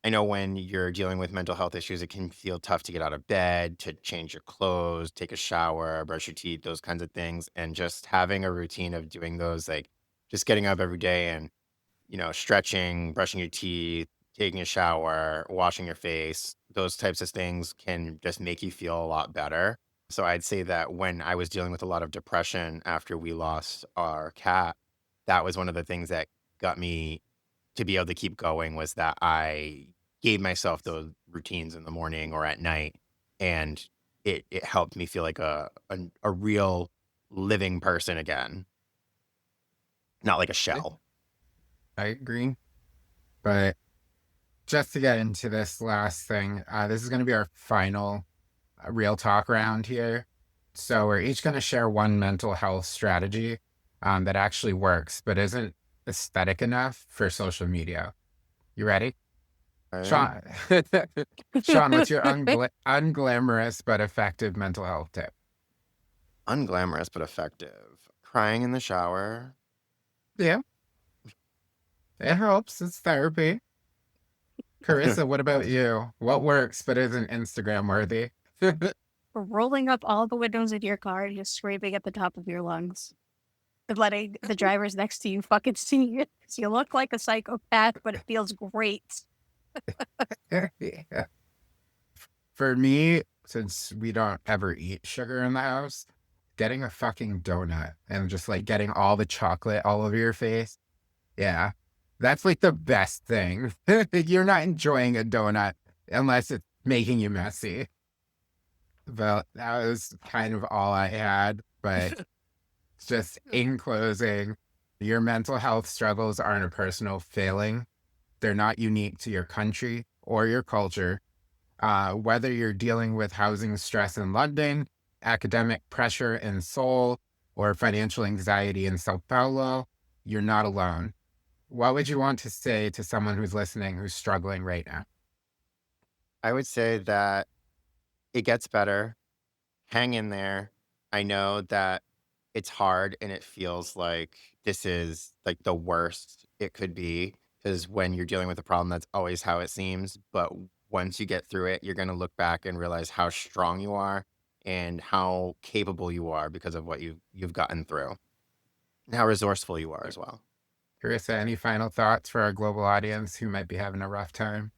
I know when you're dealing with mental health issues, it can feel tough to get out of bed, to change your clothes, take a shower, brush your teeth, those kinds of things. And just having a routine of doing those, like just getting up every day and stretching, brushing your teeth, taking a shower, washing your face, those types of things can just make you feel a lot better. So I'd say that when I was dealing with a lot of depression after we lost our cat, that was one of the things that got me to be able to keep going, was that I gave myself those routines in the morning or at night, and it helped me feel like a real living person again, not like a shell. I agree. But just to get into this last thing, this is going to be our final real talk round here. So we're each going to share one mental health strategy that actually works, but isn't aesthetic enough for social media. You ready? Right? Shaun, Shaun, what's your unglamorous but effective mental health tip? Unglamorous but effective. Crying in the shower. Yeah, it helps. It's therapy. Carissa, what about you? What works but isn't Instagram worthy? For rolling up all the windows in your car and just screaming at the top of your lungs. And letting the drivers next to you fucking see you. 'Cause you look like a psychopath, but it feels great. Yeah. For me, since we don't ever eat sugar in the house, getting a fucking donut and just like getting all the chocolate all over your face. Yeah. That's like the best thing. You're not enjoying a donut unless it's making you messy. But that was kind of all I had. But just in closing, your mental health struggles aren't a personal failing. They're not unique to your country or your culture. Whether you're dealing with housing stress in London, academic pressure in Seoul, or financial anxiety in Sao Paulo, you're not alone. What would you want to say to someone who's listening who's struggling right now? I would say that it gets better. Hang in there. I know that it's hard and it feels like this is like the worst it could be, because when you're dealing with a problem, that's always how it seems. But once you get through it, you're going to look back and realize how strong you are and how capable you are because of what you've gotten through, and how resourceful you are as well. Carissa, any final thoughts for our global audience who might be having a rough time?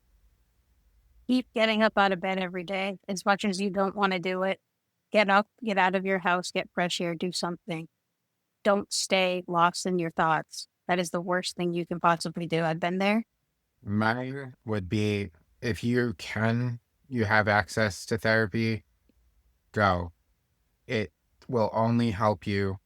Keep getting up out of bed every day. As much as you don't want to do it, get up, get out of your house, get fresh air, do something. Don't stay lost in your thoughts. That is the worst thing you can possibly do. I've been there. Mine would be, if you have access to therapy, go. It will only help you.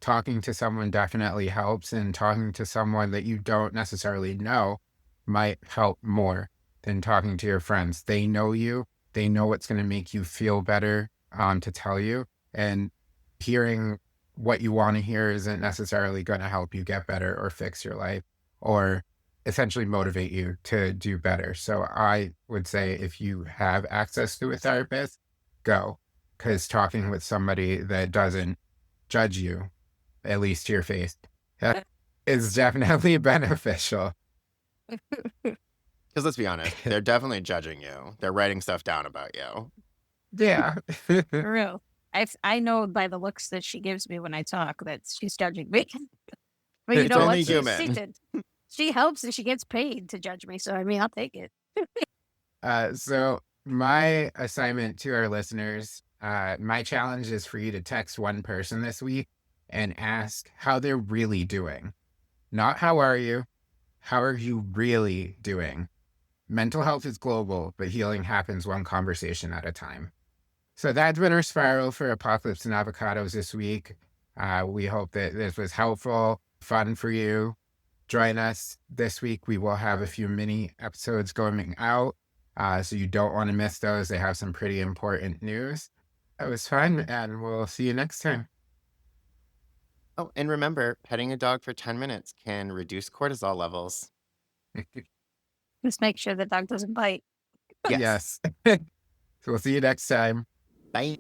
Talking to someone definitely helps, and talking to someone that you don't necessarily know might help more than talking to your friends. They know you, they know what's going to make you feel better, to tell you, and hearing what you want to hear isn't necessarily going to help you get better or fix your life or essentially motivate you to do better. So I would say, if you have access to a therapist, go, because talking with somebody that doesn't judge you, at least to your face, that is definitely beneficial. Because let's be honest, they're definitely judging you. They're writing stuff down about you. Yeah. For real. I know by the looks that she gives me when I talk that she's judging me. But you It's know only what? human. She helps and she gets paid to judge me. So, I mean, I'll take it. So my assignment to our listeners, my challenge is for you to text one person this week and ask how they're really doing. Not how are you really doing? Mental health is global, but healing happens one conversation at a time. So that's been our spiral for Apocalypse and Avocados this week. We hope that this was helpful, fun for you. Join us this week. We will have a few mini episodes going out, so you don't want to miss those. They have some pretty important news. That was fun, and we'll see you next time. Oh, and remember, petting a dog for 10 minutes can reduce cortisol levels. Just make sure the dog doesn't bite. Yes. Yes. So we'll see you next time. Bye.